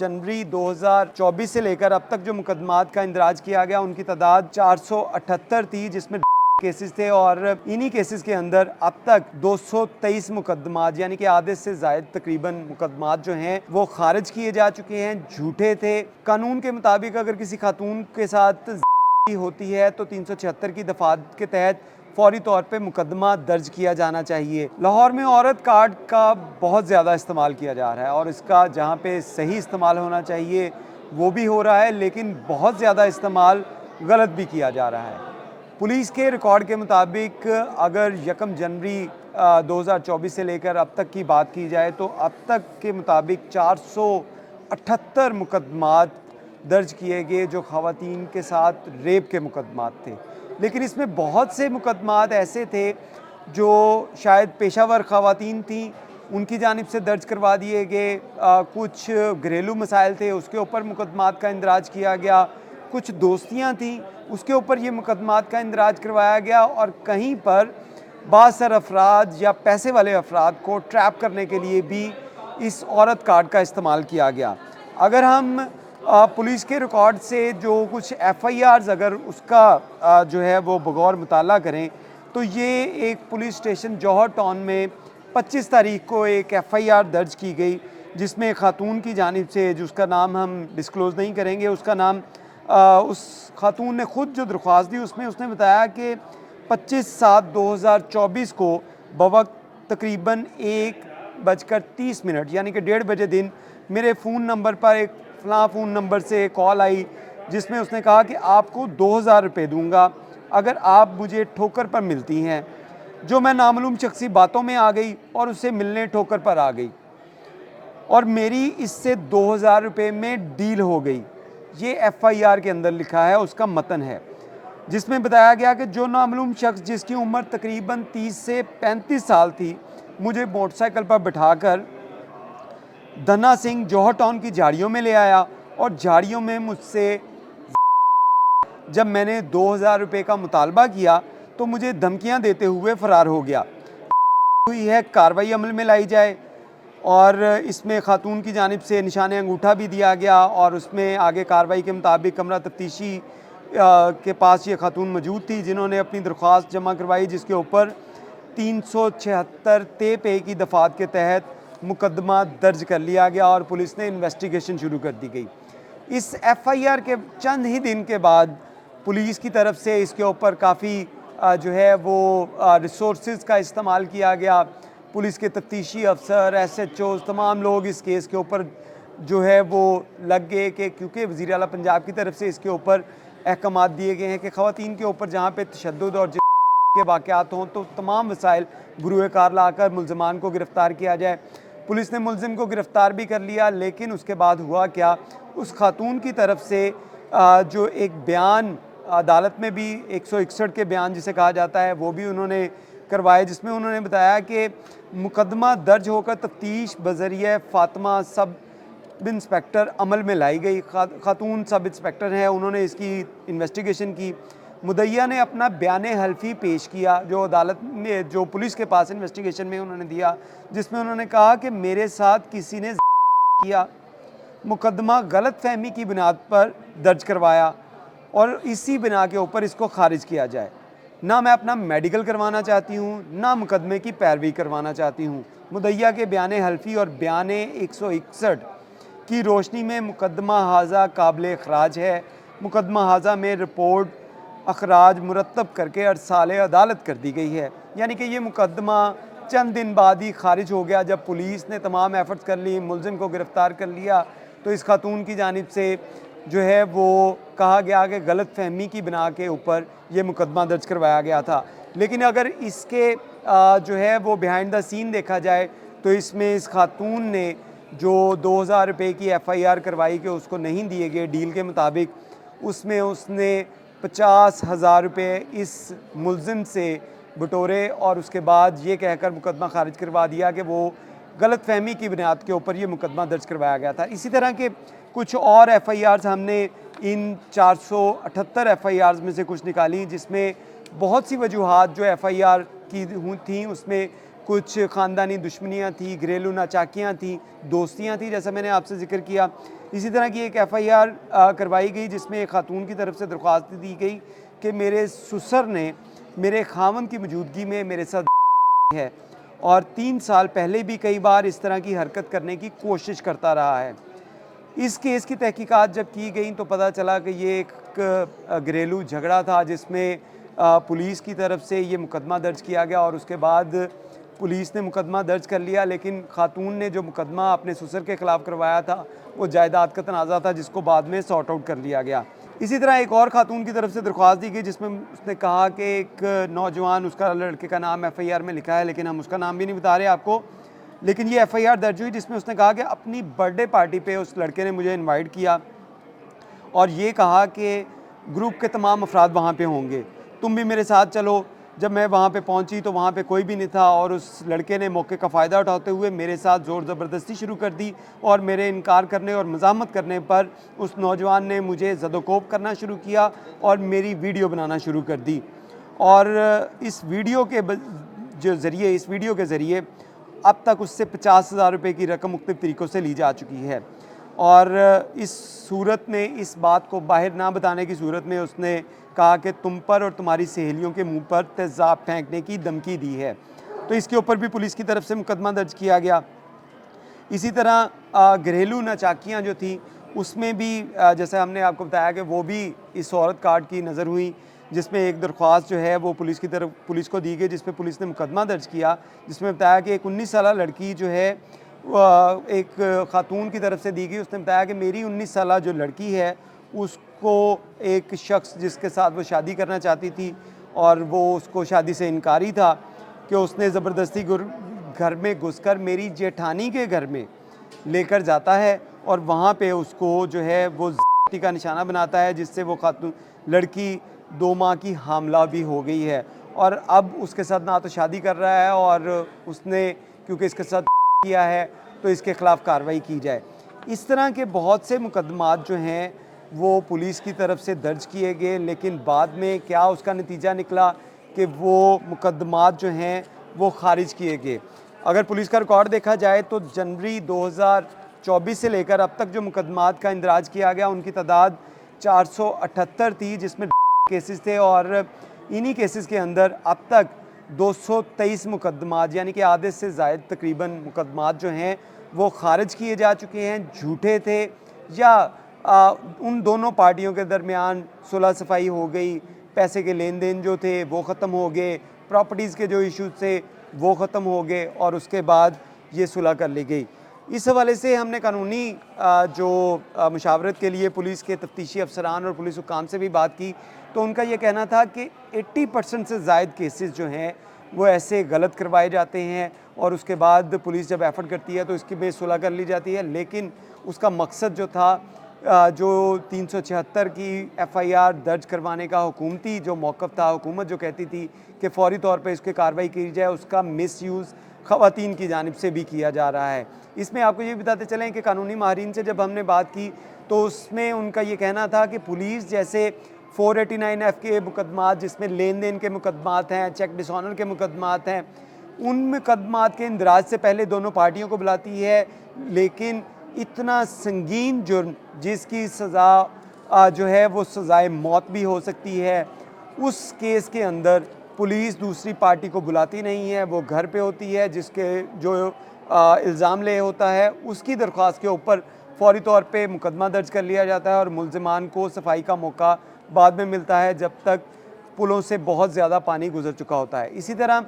जनवरी 2024 से लेकर अब तक जो मुकदमात का इंदराज किया गया उनकी तादाद 478 थी, जिसमें केसेस थे और इन्हीं केसेस के अंदर अब तक 223 मुकदमात यानी कि आधे से ज़ायद तकरीबन मुकदमात जो हैं वो खारिज किए जा चुके हैं, झूठे थे। कानून के मुताबिक अगर किसी खातून के साथ होती है तो 376 की दफात के तहत फौरी तौर पे मुकदमा दर्ज किया जाना चाहिए। लाहौर में औरत कार्ड का बहुत ज़्यादा इस्तेमाल किया जा रहा है और इसका जहाँ पे सही इस्तेमाल होना चाहिए वो भी हो रहा है, लेकिन बहुत ज़्यादा इस्तेमाल गलत भी किया जा रहा है। पुलिस के रिकॉर्ड के मुताबिक अगर 1 जनवरी 2024 से लेकर अब तक की बात की जाए तो अब तक के मुताबिक 478 मुकदमात दर्ज किए गए जो ख़वातीन के साथ रेप के मुकदमात थे। लेकिन इसमें बहुत से मुकदमात ऐसे थे जो शायद पेशावर ख़वातीन थीं, उनकी जानिब से दर्ज करवा दिए गए। कुछ घरेलू मसाइल थे, उसके ऊपर मुकदमात का इंदराज किया गया। कुछ दोस्तियां थीं, उसके ऊपर ये मुकदमात का इंदराज करवाया गया। और कहीं पर बासर अफराद या पैसे वाले अफराद को ट्रैप करने के लिए भी इस औरत कार्ड का इस्तेमाल किया गया। अगर हम पुलिस के रिकॉर्ड से जो कुछ FIRs अगर उसका जो है वो बगौर मुताला करें तो ये एक पुलिस स्टेशन जौहर टाउन में 25 तारीख को एक FIR दर्ज की गई, जिसमें खातून की जानिब से, जिसका नाम हम डिस्क्लोज़ नहीं करेंगे, उसका नाम उस खातून ने ख़ुद जो दरख्वास्त दी उसमें उसने बताया कि 25/7/2024 को बवक्त तकरीबन 1:30 यानी कि 1:30 बजे दिन मेरे फ़ोन नंबर पर एक फ़लाँ फ़ोन नंबर से कॉल आई, जिसमें उसने कहा कि आपको 2000 रुपये दूँगा अगर आप मुझे ठोकर पर मिलती हैं। जो मैं नामालूम शख्सी बातों में आ गई और उससे मिलने ठोकर पर आ गई और मेरी इससे 2000 रुपये में डील हो गई। ये FIR के अंदर लिखा है, उसका मतन है, जिसमें बताया गया कि जो नामालूम शख्स जिसकी उम्र तकरीबन 30 से 35 साल थी, मुझे मोटरसाइकिल पर बिठाकर धन्ना सिंह जौहर टाउन की झाड़ियों में ले आया और झाड़ियों में मुझसे जब मैंने 2000 रुपये का मुतालबा किया तो मुझे धमकियां देते हुए फ़रार हो गया। हुई है कार्रवाई अमल में लाई जाए और इसमें खातून की जानिब से निशान अंगूठा भी दिया गया और उसमें आगे कार्रवाई के मुताबिक कमरा तफ्तीशी के पास ये खातून मौजूद थी जिन्होंने अपनी दरख्वास्त जमा करवाई, जिसके ऊपर 376 ते पे की दफात के तहत मुकदमा दर्ज कर लिया गया और पुलिस ने इन्वेस्टिगेशन शुरू कर दी गई। इस FIR के चंद ही दिन के बाद पुलिस की तरफ से इसके ऊपर काफ़ी जो है वो रिसोर्सेज का इस्तेमाल किया गया। पुलिस के तफ्तीशी अफसर, SHOs, तमाम लोग इस केस के ऊपर जो है वो लग गए कि क्योंकि वज़ीर आला पंजाब की तरफ से इसके ऊपर अहकामात दिए गए हैं कि ख़वातीन के ऊपर जहाँ पे तशद्दुद और के वाक़यात हों तो तमाम वसाइल बुरुए कार लाकर मुल्ज़िमान को गिरफ़्तार किया जाए। पुलिस ने मुल्ज़िम को गिरफ़्तार भी कर लिया, लेकिन उसके बाद हुआ क्या, उस खातून की तरफ से जो एक बयान अदालत में भी 161 के बयान जिसे कहा जाता है वो भी उन्होंने करवाए, जिसमें उन्होंने बताया कि मुकदमा दर्ज होकर तफ्तीश बज़रिए फ़ातिमा सब इंस्पेक्टर अमल में लाई गई। खातून सब इंस्पेक्टर हैं, उन्होंने इसकी इन्वेस्टिगेशन की। मुद्दइया ने अपना बयान हल्फी पेश किया जो अदालत में, जो पुलिस के पास इन्वेस्टिगेशन में उन्होंने दिया, जिसमें उन्होंने कहा कि मेरे साथ किसी ने किया, मुकदमा गलत फहमी की बुनियाद पर दर्ज करवाया और इसी बिना के ऊपर इसको खारिज किया जाए। ना मैं अपना मेडिकल करवाना चाहती हूँ, ना मुकदमे की पैरवी करवाना चाहती हूँ। मुद्दइया के बयान हल्फी और बयान 161 की रोशनी में मुकदमा हाजा काबिल अखराज है। मुकदमा हाजा में रिपोर्ट अखराज मुरतब करके अरसाले अदालत कर दी गई है, यानी कि ये मुकदमा चंद दिन बाद ही खारिज हो गया। जब पुलिस ने तमाम एफर्ट्स कर ली, मुल्ज़िम को गिरफ़्तार कर लिया, तो इस खातून की जानिब से जो है वो कहा गया कि गलत फहमी की बिना के ऊपर ये मुकदमा दर्ज करवाया गया था। लेकिन अगर इसके जो है वो बिहाइंड द सीन देखा जाए तो इसमें इस खातून ने जो 2000 रुपये की FIR करवाई कि उसको नहीं दिए गए डील के मुताबिक, उसमें उसने 50,000 रुपये इस मुल्ज़िम से बटोरे और उसके बाद ये कहकर मुकदमा खारिज करवा दिया कि वो गलत फहमी की बुनियाद के ऊपर ये मुकदमा दर्ज करवाया गया था। इसी तरह के कुछ और FIRs हमने इन 478 FIRs में से कुछ निकाली, जिसमें बहुत सी वजूहात जो FIR की थी उसमें कुछ ख़ानदानी दुश्मनियाँ थी, घरेलू नाचाकियाँ थी, दोस्तियाँ थी, जैसा मैंने आपसे ज़िक्र किया। इसी तरह की एक एफ़आईआर करवाई गई जिसमें एक खातून की तरफ से दरख्वास्त दी गई कि मेरे ससुर ने मेरे ख़ावंद की मौजूदगी में मेरे साथ है और 3 साल पहले भी कई बार इस तरह की हरकत करने की कोशिश करता रहा है। इस केस की तहकीकात जब की गई तो पता चला कि ये एक घरेलू झगड़ा था जिसमें पुलिस की तरफ से ये मुकदमा दर्ज किया गया और उसके बाद पुलिस ने मुकदमा दर्ज कर लिया, लेकिन खातून ने जो मुकदमा अपने ससुर के ख़िलाफ़ करवाया था वो जायदाद का तनाज़ा था जिसको बाद में सॉर्ट आउट कर लिया गया। इसी तरह एक और खातून की तरफ से दरख्वास्त दी गई जिसमें उसने कहा कि एक नौजवान, उसका लड़के का नाम एफ़आईआर में लिखा है लेकिन हम उसका नाम भी नहीं बता रहे आपको, लेकिन ये एफ़आईआर दर्ज हुई जिसमें उसने कहा कि अपनी बर्थडे पार्टी पे उस लड़के ने मुझे इनवाइट किया और ये कहा कि ग्रुप के तमाम अफराद वहाँ पे होंगे, तुम भी मेरे साथ चलो। जब मैं वहाँ पे पहुँची तो वहाँ पे कोई भी नहीं था और उस लड़के ने मौके का फ़ायदा उठाते हुए मेरे साथ ज़ोर ज़बरदस्ती शुरू कर दी और मेरे इनकार करने और मज़ाहमत करने पर उस नौजवान ने मुझे ज़दोकोब करना शुरू किया और मेरी वीडियो बनाना शुरू कर दी। और इस वीडियो के ज़रिए अब तक उससे 50,000 रुपये की रकम मुख्तलिफ़ तरीक़ों से ली जा चुकी है और इस सूरत में, इस बात को बाहर ना बताने की सूरत में उसने कहा कि तुम पर और तुम्हारी सहेलियों के मुंह पर तेज़ाब फेंकने की धमकी दी है। तो इसके ऊपर भी पुलिस की तरफ से मुकदमा दर्ज किया गया। इसी तरह घरेलू नाचाकियाँ जो थी उसमें भी जैसे हमने आपको बताया कि वो भी इस औरत कार्ड की नज़र हुई, जिसमें एक दरख्वास्त जो है वो पुलिस को दी गई, जिसमें पुलिस ने मुकदमा दर्ज किया, जिसमें बताया कि एक 19 साला लड़की जो है एक खातून की तरफ से दी गई। उसने बताया कि मेरी 19 साला जो लड़की है उसको एक शख्स जिसके साथ वो शादी करना चाहती थी और वो उसको शादी से इनकारी था कि उसने ज़बरदस्ती घर में घुसकर मेरी जेठानी के घर में लेकर जाता है और वहाँ पे उसको जो है वो ज़्यादती का निशाना बनाता है, जिससे वो खातून लड़की 2 माह की हामला भी हो गई है और अब उसके साथ ना तो शादी कर रहा है और उसने क्योंकि इसके साथ किया है तो इसके ख़िलाफ़ कार्रवाई की जाए। इस तरह के बहुत से मुकदमात जो हैं वो पुलिस की तरफ से दर्ज किए गए, लेकिन बाद में क्या उसका नतीजा निकला कि वो मुकदमात जो हैं वो ख़ारिज किए गए। अगर पुलिस का रिकॉर्ड देखा जाए तो जनवरी 2024 से लेकर अब तक जो मुकदमात का इंदराज किया गया उनकी तादाद 478 थी, जिसमें केसेस थे और इन्हीं केसेस के अंदर अब तक 223 मुकदमात यानी कि आधे से ज़ायद तकरीबन मुकदमात जो हैं वो ख़ारिज किए जा चुके हैं। झूठे थे या उन दोनों पार्टियों के दरमियान सुलह सफाई हो गई, पैसे के लेन देन जो थे वो ख़त्म हो गए, प्रॉपर्टीज़ के जो इश्यूज थे वो ख़त्म हो गए और उसके बाद ये सुलह कर ली गई। इस हवाले से हमने कानूनी मुशावरत के लिए पुलिस के तफ्तीशी अफसरान और पुलिस हुकाम से भी बात की तो उनका ये कहना था कि 80% से ज़ायद केसेस जो हैं वो ऐसे गलत करवाए जाते हैं और उसके बाद पुलिस जब एफर्ट करती है तो इसकी में सुलह कर ली जाती है, लेकिन उसका मकसद जो था जो 376 की एफ़आईआर दर्ज करवाने का हुकूमती जो मौक़िफ़ था, हुकूमत जो कहती थी कि फ़ौरी तौर पे इस पर कार्रवाई की जाए, उसका मिसयूज़ ख़वातीन की जानिब से भी किया जा रहा है। इसमें आपको ये बताते चलें कि कानूनी माहिरीन से जब हमने बात की तो उसमें उनका ये कहना था कि पुलिस जैसे 489F के मुकदमात जिसमें लेन देन के मुकदमात हैं, चेक डिसऑनर के मुकदमात हैं, उन मुकदमात के इंदराज से पहले दोनों पार्टियों को बुलाती है, लेकिन इतना संगीन जुर्म जिसकी सज़ा जो है वो सज़ाए मौत भी हो सकती है, उस केस के अंदर पुलिस दूसरी पार्टी को बुलाती नहीं है, वो घर पे होती है, जिसके जो इल्ज़ाम ले होता है उसकी दरख्वास्त के ऊपर फ़ौरी तौर पे मुकदमा दर्ज कर लिया जाता है और मुल्ज़िमान को सफाई का मौका बाद में मिलता है जब तक पुलों से बहुत ज़्यादा पानी गुजर चुका होता है। इसी तरह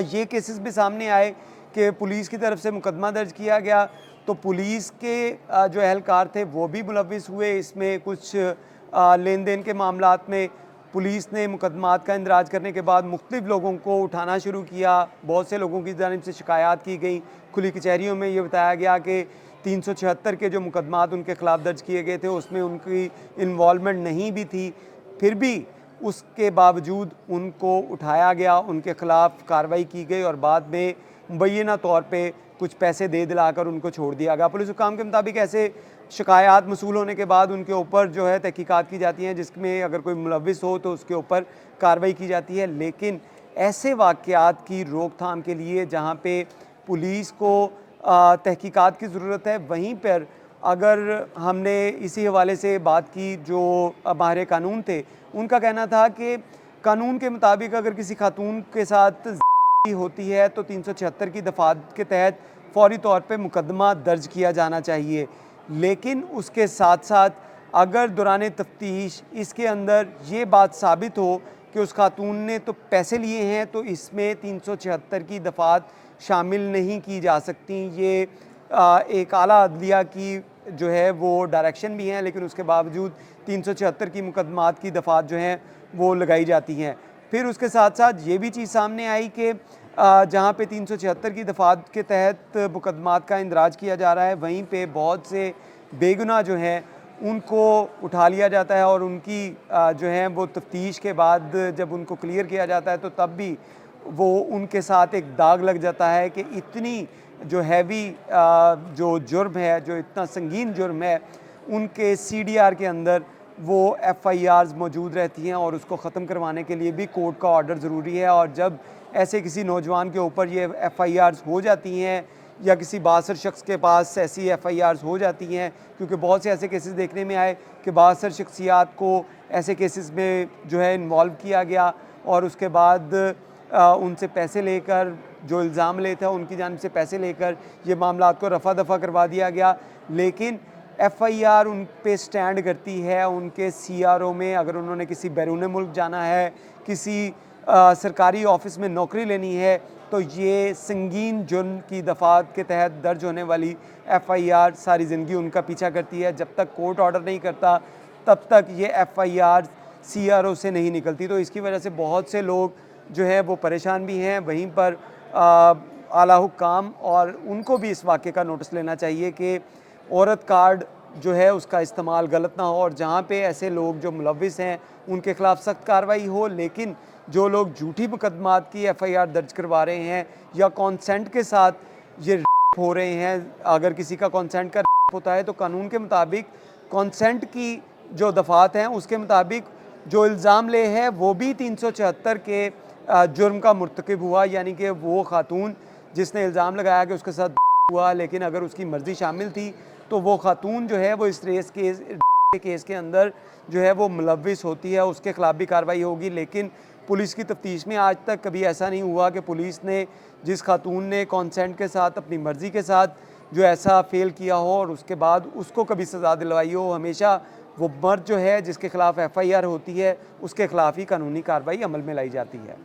ये केसेस भी सामने आए कि पुलिस की तरफ से मुकदमा दर्ज किया गया तो पुलिस के जो अहलकार थे वो भी मुलविस हुए इसमें। कुछ लेन देन के मामलात में पुलिस ने मुकदमात का इंदराज करने के बाद मुख्तलिफ़ लोगों को उठाना शुरू किया, बहुत से लोगों की जानिब से शिकायत की गई। खुली कचहरियों में ये बताया गया कि 376 के जो मुकदमात उनके ख़िलाफ़ दर्ज किए गए थे उसमें उनकी इन्वॉल्वमेंट नहीं भी थी, फिर भी उसके बावजूद उनको उठाया गया, उनके ख़िलाफ़ कार्रवाई की गई और बाद में मुबैना तौर पे कुछ पैसे दे दिलाकर उनको छोड़ दिया गया। पुलिस हुकाम के मुताबिक ऐसे शिकायत मसूल होने के बाद उनके ऊपर जो है तहकीकात की जाती हैं, जिसमें अगर कोई मुलविस हो तो उसके ऊपर कार्रवाई की जाती है, लेकिन ऐसे वाक़यात की रोकथाम के लिए जहाँ पे पुलिस को तहकीकात की ज़रूरत है, वहीं पर अगर हमने इसी हवाले से बात की जो माहिर कानून थे, उनका कहना था कि कानून के मुताबिक अगर किसी खातून के साथ होती है तो 376 की दफ़ात के तहत फ़ौरी तौर पे मुकदमा दर्ज किया जाना चाहिए। लेकिन उसके साथ-साथ अगर दौरान तफ्तीश इसके अंदर ये बात साबित हो कि उस खातून ने तो पैसे लिए हैं, तो इसमें 376 की दफ़ात शामिल नहीं की जा सकती। ये एक आला अदलिया की जो है वो डायरेक्शन भी है, लेकिन उसके बावजूद 376 की मुकदमात की दफ़ात जो हैं वो लगाई जाती हैं। फिर उसके साथ-साथ ये भी चीज़ सामने आई कि जहाँ पे 376 की दफ़ात के तहत मुकदमात का इंदराज किया जा रहा है, वहीं पे बहुत से बेगुनाह जो हैं उनको उठा लिया जाता है और उनकी जो है वो तफ्तीश के बाद जब उनको क्लियर किया जाता है तो तब भी वो उनके साथ एक दाग लग जाता है कि इतनी जो हैवी जो जुर्म है, जो इतना संगीन जुर्म है, उनके सीडीआर के अंदर वो एफआईआर्स मौजूद रहती हैं और उसको ख़त्म करवाने के लिए भी कोर्ट का ऑर्डर ज़रूरी है। और जब ऐसे किसी नौजवान के ऊपर ये एफआईआर्स हो जाती हैं या किसी बासर शख्स के पास ऐसी एफआईआर्स हो जाती हैं, क्योंकि बहुत से ऐसे केसेस देखने में आए कि बासर शख्सियात को ऐसे केसेस में जो है इन्वॉल्व किया गया और उसके बाद उनसे पैसे लेकर, जो इल्ज़ाम लेता है उनकी जानिब से पैसे लेकर ये मामलात को रफ़ा दफ़ा करवा दिया गया। लेकिन एफआईआर उन पे स्टैंड करती है उनके सीआरओ में। अगर उन्होंने किसी बैरून मुल्क जाना है, किसी सरकारी ऑफ़िस में नौकरी लेनी है, तो ये संगीन जुर्म की दफ़ात के तहत दर्ज होने वाली एफआईआर सारी ज़िंदगी उनका पीछा करती है। जब तक कोर्ट ऑर्डर नहीं करता तब तक ये एफआईआर सीआरओ से नहीं निकलती। तो इसकी वजह से बहुत से लोग जो है वो परेशान भी हैं। वहीं पर आला हुक्काम और उनको भी इस वाक़े का नोटिस लेना चाहिए कि औरत कार्ड जो है उसका इस्तेमाल गलत ना हो और जहाँ पे ऐसे लोग जो मुलविस हैं उनके ख़िलाफ़ सख्त कार्रवाई हो। लेकिन जो लोग झूठी मुकदमात की एफआईआर दर्ज करवा रहे हैं या कॉन्सेंट के साथ ये हो रहे हैं, अगर किसी का कॉन्सेंट का होता है तो कानून के मुताबिक कॉन्सेंट की जो दफ़ात हैं उसके मुताबिक जो इल्ज़ाम ले है वो भी 376 के जुर्म का मुर्तकिब हुआ। यानी कि वो खातून जिसने इल्ज़ाम लगाया कि उसके साथ हुआ, लेकिन अगर उसकी मर्ज़ी शामिल थी तो वो खातून जो है वो इस केस के अंदर जो है वो मुलविस होती है, उसके ख़िलाफ़ भी कार्रवाई होगी। लेकिन पुलिस की तफ्तीश में आज तक कभी ऐसा नहीं हुआ कि पुलिस ने जिस खातून ने कॉन्सेंट के साथ अपनी मर्ज़ी के साथ जो ऐसा फ़ेल किया हो और उसके बाद उसको कभी सज़ा दिलवाई हो। हमेशा वो मर्द जो है जिसके ख़िलाफ़ एफआईआर होती है उसके ख़िलाफ़ ही कानूनी कार्रवाई अमल में लाई जाती है।